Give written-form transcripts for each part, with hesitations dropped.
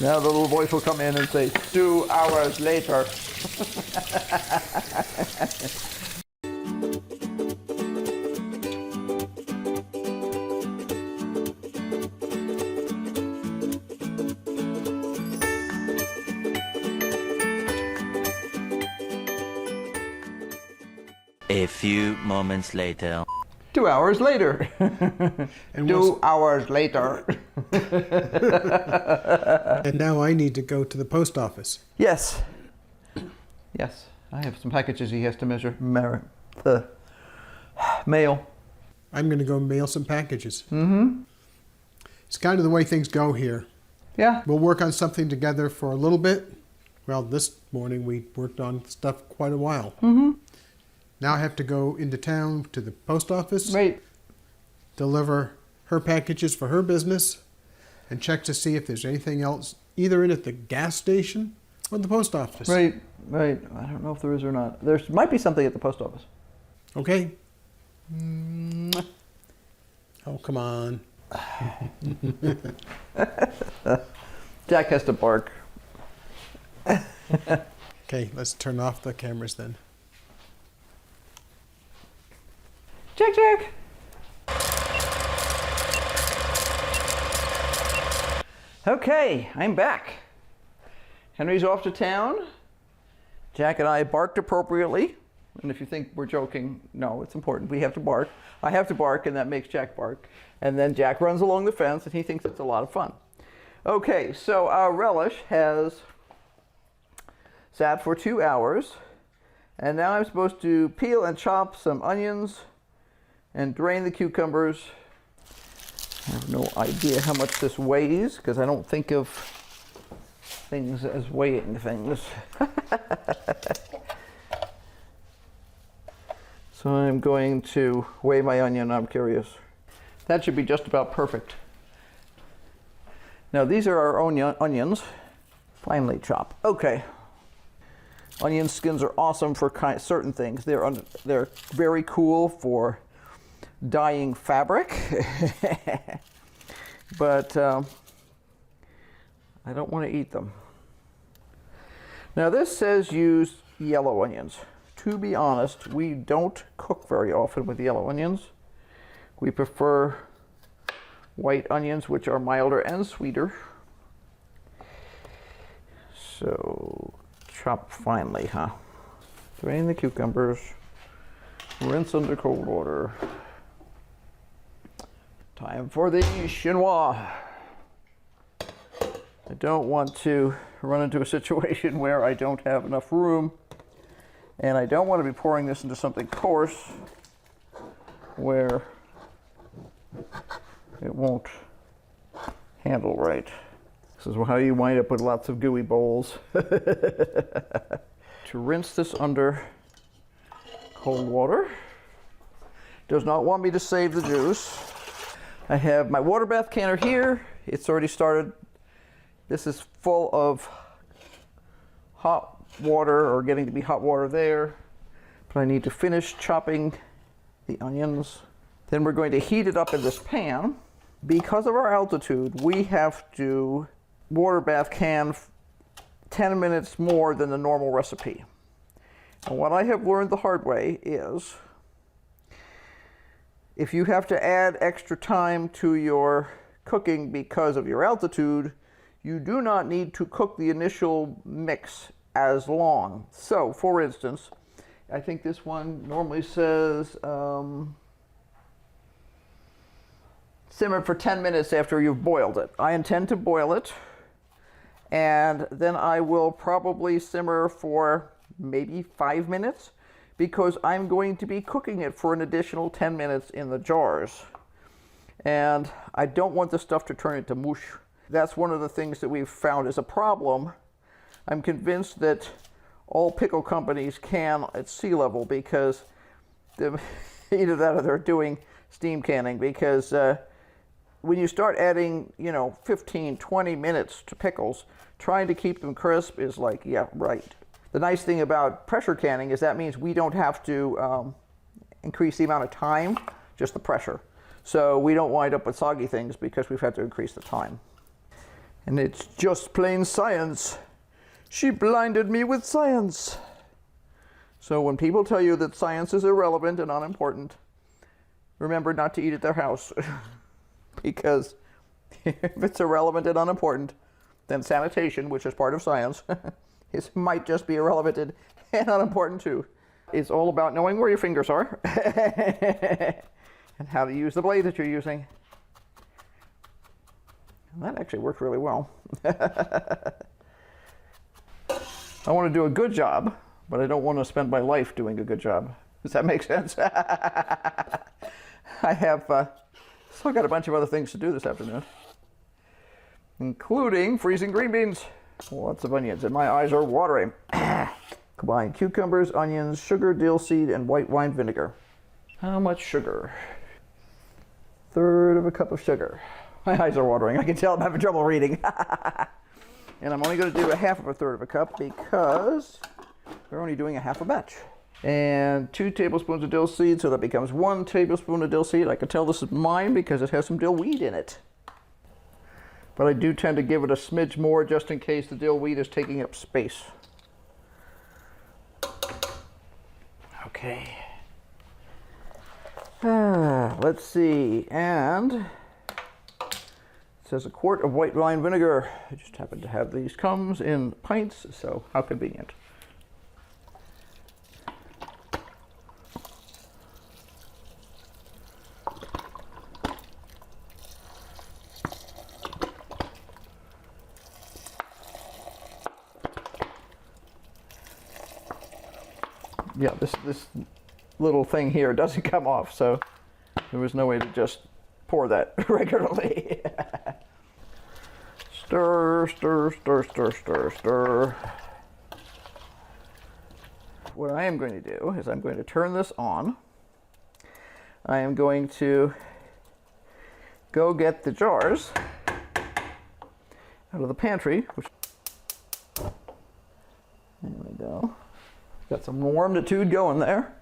Now the little voice will come in and say, 2 hours later. A few moments later. 2 hours later. And 2 hours later. And now I need to go to the post office. Yes. Yes. I have some packages he has to mail. I'm going to go mail some packages. Mm-hmm. It's kind of the way things go here. Yeah. We'll work on something together for a little bit. Well, this morning we worked on stuff quite a while. Mm-hmm. Now I have to go into town to the post office. Right. Deliver her packages for her business and check to see if there's anything else either in at the gas station or the post office. Right. I don't know if there is or not. There might be something at the post office. Okay. Oh, come on. Jack has to bark. Okay, let's turn off the cameras then. Jack! Okay, I'm back. Henry's off to town. Jack and I barked appropriately. And if you think we're joking, no, it's important. We have to bark. I have to bark, and that makes Jack bark. And then Jack runs along the fence, and he thinks it's a lot of fun. Okay, so our relish has sat for 2 hours. And now I'm supposed to peel and chop some onions and drain the cucumbers. I have no idea how much this weighs because I don't think of things as weighing things. So I'm going to weigh my onion. I'm curious. That should be just about perfect. Now these are our onions, finely chopped. Okay. Onion skins are awesome for certain things. They're very cool for dyeing fabric, but I don't want to eat them. Now this says use yellow onions. To be honest, we don't cook very often with yellow onions. We prefer white onions, which are milder and sweeter. So chop finely, huh? Drain the cucumbers, rinse under cold water. Time for the chinois. I don't want to run into a situation where I don't have enough room, and I don't want to be pouring this into something coarse where it won't handle right. This is how you wind up with lots of gooey bowls. To rinse this under cold water. Does not want me to save the juice. I have my water bath canner here. It's already started. This is full of hot water, or getting to be hot water there. But I need to finish chopping the onions. Then we're going to heat it up in this pan. Because of our altitude, we have to water bath can 10 minutes more than the normal recipe. And what I have learned the hard way is, if you have to add extra time to your cooking because of your altitude, you do not need to cook the initial mix as long. So, for instance, I think this one normally says simmer for 10 minutes after you've boiled it. I intend to boil it, and then I will probably simmer for maybe 5 minutes, because I'm going to be cooking it for an additional 10 minutes in the jars. And I don't want the stuff to turn into mush. That's one of the things that we've found is a problem. I'm convinced that all pickle companies can at sea level, because either that or they're doing steam canning, because when you start adding, 15, 20 minutes to pickles, trying to keep them crisp is like, yeah, right. The nice thing about pressure canning is that means we don't have to increase the amount of time, just the pressure. So we don't wind up with soggy things because we've had to increase the time. And it's just plain science. She blinded me with science. So when people tell you that science is irrelevant and unimportant, remember not to eat at their house. Because if it's irrelevant and unimportant, then sanitation, which is part of science, might just be irrelevant and unimportant too. It's all about knowing where your fingers are and how to use the blade that you're using. And that actually worked really well. I want to do a good job, but I don't want to spend my life doing a good job. Does that make sense? I have still got a bunch of other things to do this afternoon, including freezing green beans, lots of onions, and my eyes are watering. Combine cucumbers, onions, sugar, dill seed, and white wine vinegar. How much sugar? 1/3 cup of sugar. My eyes are watering. I can tell I'm having trouble reading. And I'm only going to do 1/2 cup because we're only doing a half a batch. And 2 tablespoons of dill seed, so that becomes 1 tablespoon of dill seed. I can tell this is mine because it has some dill weed in it. But I do tend to give it a smidge more just in case the dill weed is taking up space. Okay. Let's see. And it says 1/4 of white wine vinegar. I just happen to have these comes in pints, so how convenient. Yeah, this little thing here doesn't come off, so there was no way to just pour that regularly. Stir, stir, stir, stir, stir, stir. What I am going to do is I'm going to turn this on. I am going to go get the jars out of the pantry. There we go. Got some warmitude going there.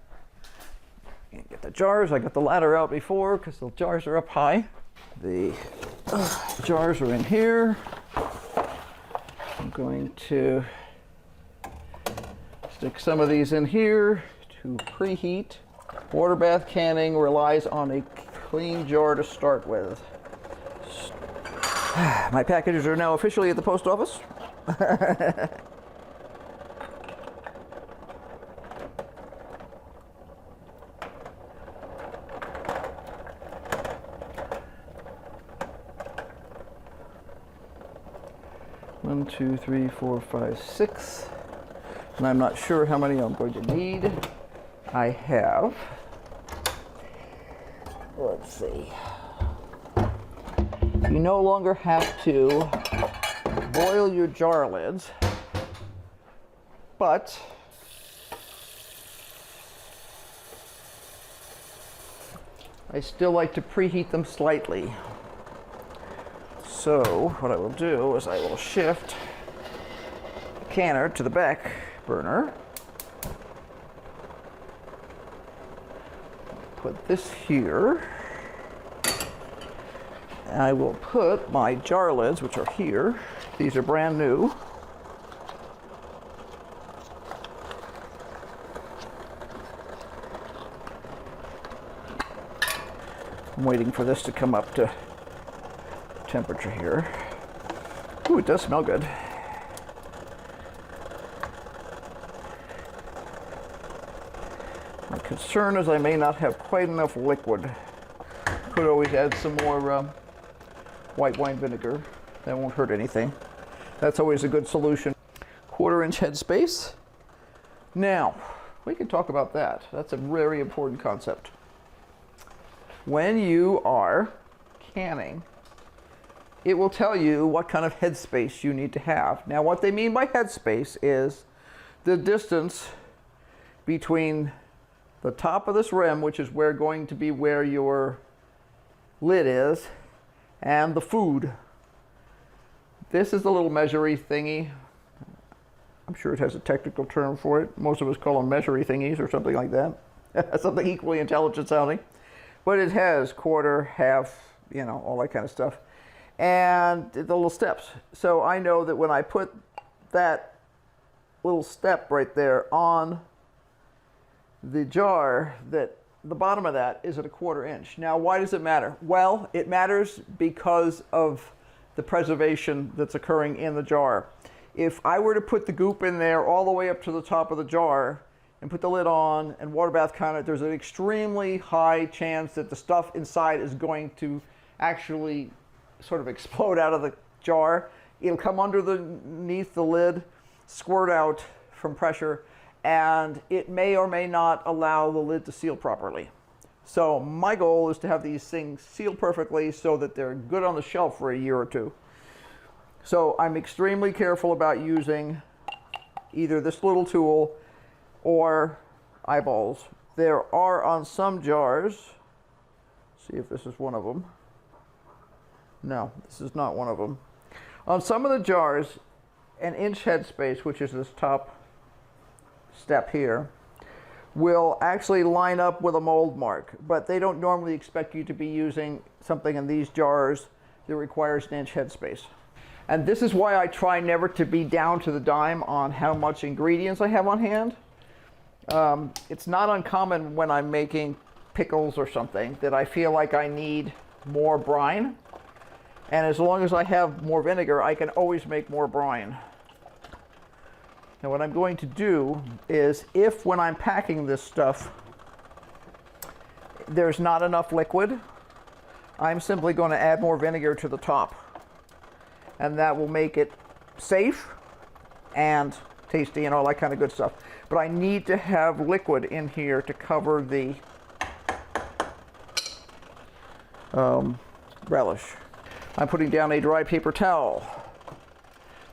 Get the jars. I got the ladder out before because the jars are up high. The jars are in here. I'm going to stick some of these in here to preheat. Water bath canning relies on a clean jar to start with. My packages are now officially at the post office. One, 2, 3, 4, 5, 6. And I'm not sure how many I'm going to need. I have, let's see. You no longer have to boil your jar lids, but I still like to preheat them slightly. So what I will do is I will shift the canner to the back burner. Put this here. And I will put my jar lids, which are here. These are brand new. I'm waiting for this to come up to temperature here. Ooh, it does smell good. My concern is I may not have quite enough liquid. Could always add some more white wine vinegar. That won't hurt anything. That's always a good solution. 1/4 inch headspace. Now, we can talk about that. That's a very important concept. When you are canning, it will tell you what kind of headspace you need to have. Now, what they mean by headspace is the distance between the top of this rim, which is going to be where your lid is, and the food. This is the little measury thingy. I'm sure it has a technical term for it. Most of us call them measury thingies or something like that. Something equally intelligent sounding. But it has 1/4, half, you know, all that kind of stuff. and the little steps. So I know that when I put that little step right there on the jar, that the bottom of that is at a 1/4 inch. Now, why does it matter? Well, it matters because of the preservation that's occurring in the jar. If I were to put the goop in there all the way up to the top of the jar and put the lid on and water bath count it, there's an extremely high chance that the stuff inside is going to actually sort of explode out of the jar. It'll come underneath the lid, squirt out from pressure, and it may or may not allow the lid to seal properly. So my goal is to have these things sealed perfectly so that they're good on the shelf for a year or two. So I'm extremely careful about using either this little tool or eyeballs. There are on some jars, see if this is one of them. No, this is not one of them. On some of the jars, an inch headspace, which is this top step here, will actually line up with a mold mark, but they don't normally expect you to be using something in these jars that requires an inch headspace. And this is why I try never to be down to the dime on how much ingredients I have on hand. It's not uncommon when I'm making pickles or something that I feel like I need more brine. And as long as I have more vinegar, I can always make more brine. Now what I'm going to do is, if when I'm packing this stuff, there's not enough liquid, I'm simply going to add more vinegar to the top. And that will make it safe and tasty and all that kind of good stuff. But I need to have liquid in here to cover the relish. I'm putting down a dry paper towel.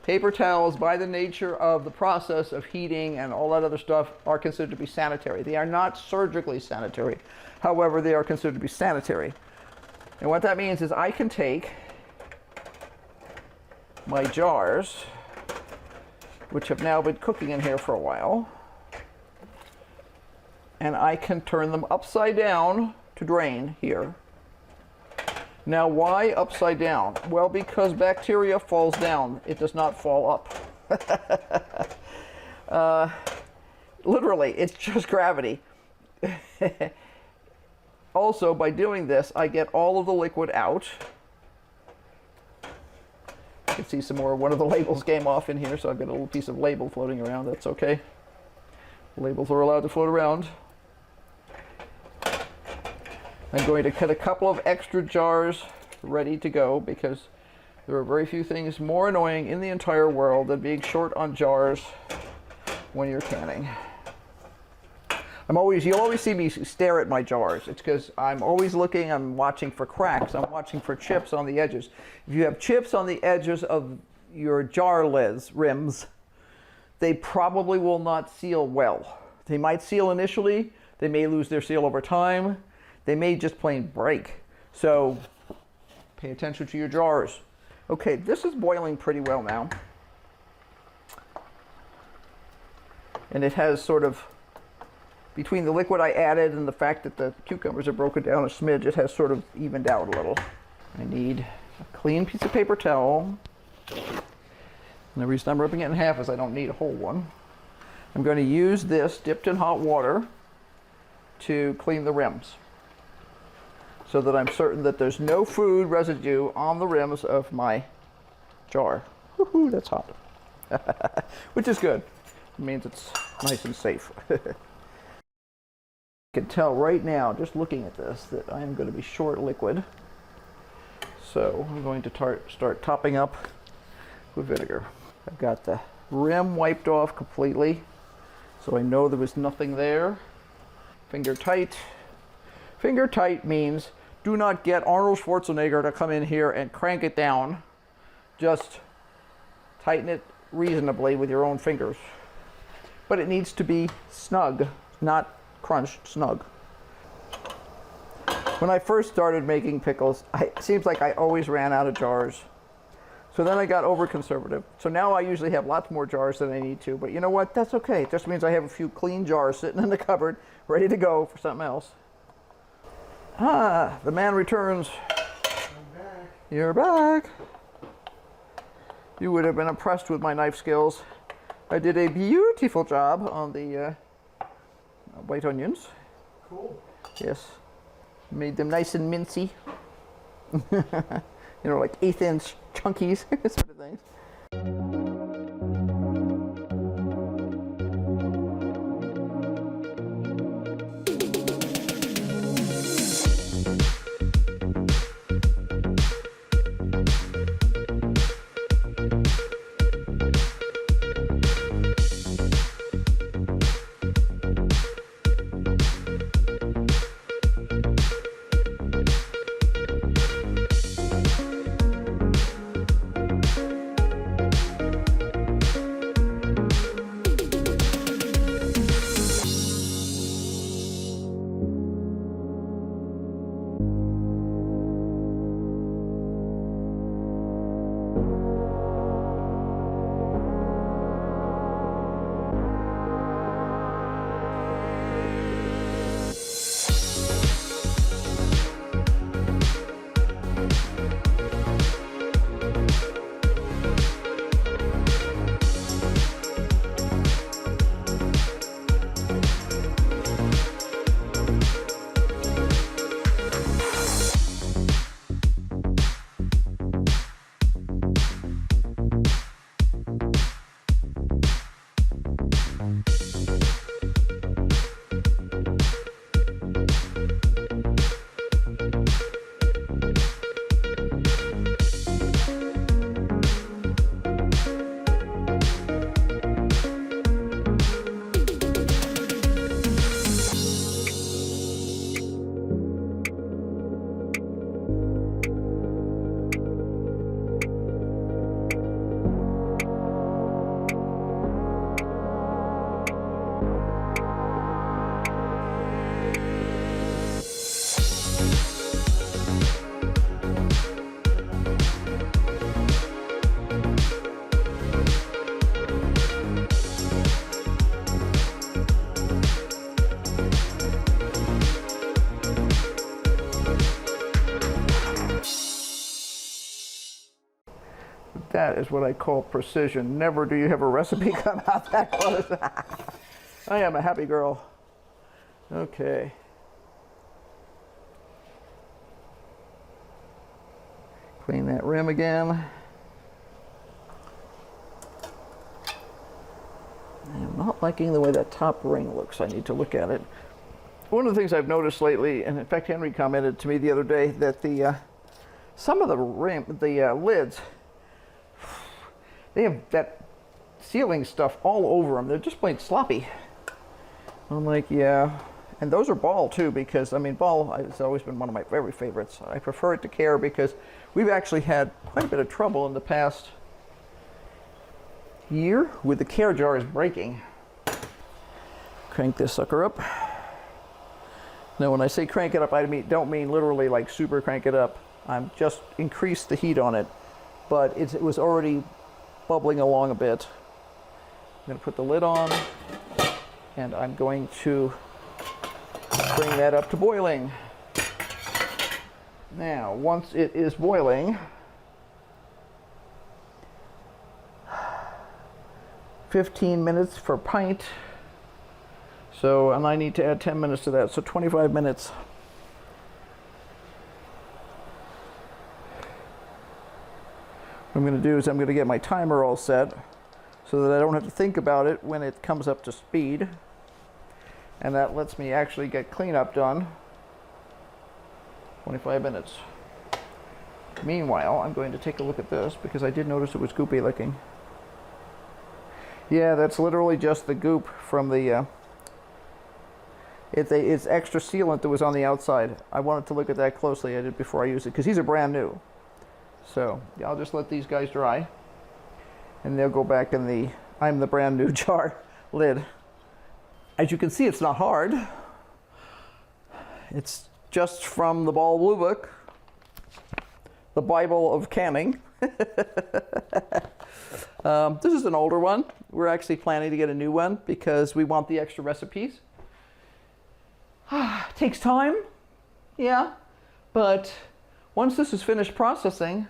Paper towels, by the nature of the process of heating and all that other stuff, are considered to be sanitary. They are not surgically sanitary. However, they are considered to be sanitary. And what that means is I can take my jars, which have now been cooking in here for a while, and I can turn them upside down to drain here. Now, why upside down? Well, because bacteria falls down. It does not fall up. Literally, it's just gravity. Also, by doing this, I get all of the liquid out. You can see some more. One of the labels came off in here, so I've got a little piece of label floating around. That's okay. Labels are allowed to float around. I'm going to cut a couple of extra jars ready to go because there are very few things more annoying in the entire world than being short on jars when you're canning. You'll always see me stare at my jars. It's because I'm always looking, I'm watching for cracks, I'm watching for chips on the edges. If you have chips on the edges of your jar rims, they probably will not seal well. They might seal initially, they may lose their seal over time, they may just plain break. So pay attention to your jars. Okay, this is boiling pretty well now. And it has sort of, between the liquid I added and the fact that the cucumbers are broken down a smidge, it has sort of evened out a little. I need a clean piece of paper towel. And the reason I'm ripping it in half is I don't need a whole one. I'm going to use this dipped in hot water to clean the rims, so that I'm certain that there's no food residue on the rims of my jar. Woohoo, that's hot. Which is good. It means it's nice and safe. You can tell right now, just looking at this, that I'm going to be short liquid. So I'm going to start topping up with vinegar. I've got the rim wiped off completely, so I know there was nothing there. Finger tight. Finger tight means do not get Arnold Schwarzenegger to come in here and crank it down. Just tighten it reasonably with your own fingers. But it needs to be snug, not crunched, snug. When I first started making pickles, it seems like I always ran out of jars. So then I got over conservative. So now I usually have lots more jars than I need to, but you know what? That's okay. It just means I have a few clean jars sitting in the cupboard, ready to go for something else. Ah, the man returns. I'm back. You're back. You would have been impressed with my knife skills. I did a beautiful job on the white onions. Cool. Yes. Made them nice and mincy. You know, like 1/8 inch chunkies, sort of things. That is what I call precision. Never do you have a recipe come out that close. I am a happy girl. Okay. Clean that rim again. I'm not liking the way that top ring looks. I need to look at it. One of the things I've noticed lately, and in fact Henry commented to me the other day, that some of the lids, they have that sealing stuff all over them. They're just plain sloppy. I'm like, yeah. And those are ball too, because I mean, ball has always been one of my very favorites. I prefer it to care because we've actually had quite a bit of trouble in the past year with the care jars breaking. Crank this sucker up. Now when I say crank it up, I don't mean literally like super crank it up. I'm just increase the heat on it, but it was already bubbling along a bit. I'm going to put the lid on, and I'm going to bring that up to boiling. Now, once it is boiling, 15 minutes for pint. So, and I need to add 10 minutes to that, so 25 minutes. What I'm going to do is I'm going to get my timer all set so that I don't have to think about it when it comes up to speed. And that lets me actually get cleanup done. 25 minutes. Meanwhile, I'm going to take a look at this because I did notice it was goopy looking. Yeah, that's literally just the goop from the it's extra sealant that was on the outside. I wanted to look at that closely. I did before I used it because these are brand new. So yeah, I'll just let these guys dry, and they'll go back in the I'm the brand new jar lid. As you can see, it's not hard. It's just from the Ball Blue Book, the Bible of canning. This is an older one. We're actually planning to get a new one because we want the extra recipes. Takes time, yeah, but once this is finished processing,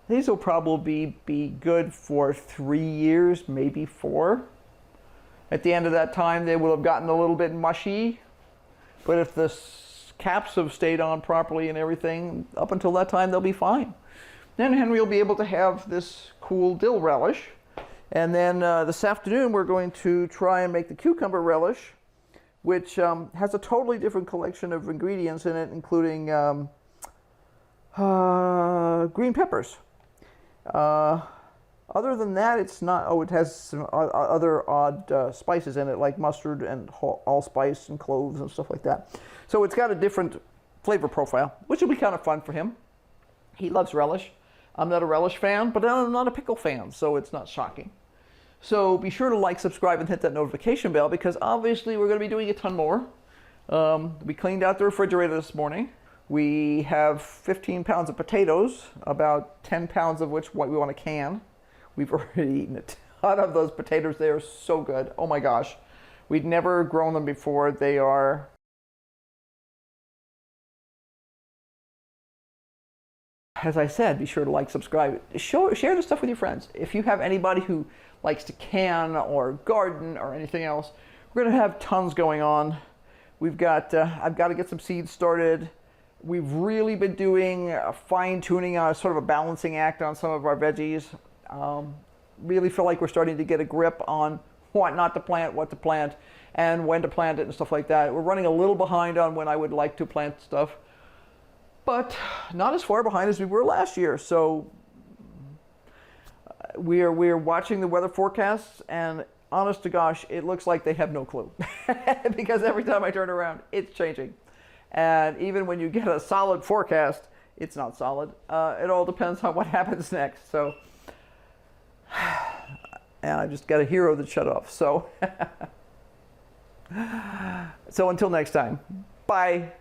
these will probably be good for 3 years, maybe 4. At the end of that time, they will have gotten a little bit mushy, but if the caps have stayed on properly and everything, up until that time, they'll be fine. Then Henry will be able to have this cool dill relish. And then this afternoon, we're going to try and make the cucumber relish, which has a totally different collection of ingredients in it, including green peppers. Other than that, it's not. Oh, it has some other odd spices in it, like mustard and allspice and cloves and stuff like that. So it's got a different flavor profile, which will be kind of fun for him. He loves relish. I'm not a relish fan, but I'm not a pickle fan, so it's not shocking. So be sure to like, subscribe, and hit that notification bell, because obviously we're going to be doing a ton more. We cleaned out the refrigerator this morning. We have 15 pounds of potatoes, about 10 pounds of which we want to can. We've already eaten a ton of those potatoes. They are so good. Oh my gosh. We'd never grown them before. They are... As I said, be sure to like, subscribe, share this stuff with your friends. If you have anybody who likes to can or garden or anything else, we're going to have tons going on. We've got, I've got to get some seeds started. We've really been doing fine-tuning on sort of a balancing act on some of our veggies. Really feel like we're starting to get a grip on what not to plant, what to plant, and when to plant it and stuff like that. We're running a little behind on when I would like to plant stuff, but not as far behind as we were last year. So we're watching the weather forecasts, and honest to gosh, it looks like they have no clue because every time I turn around, it's changing. And even when you get a solid forecast, it's not solid. It all depends on what happens next. So, and I just got a hero that shut off. So, so until next time, bye.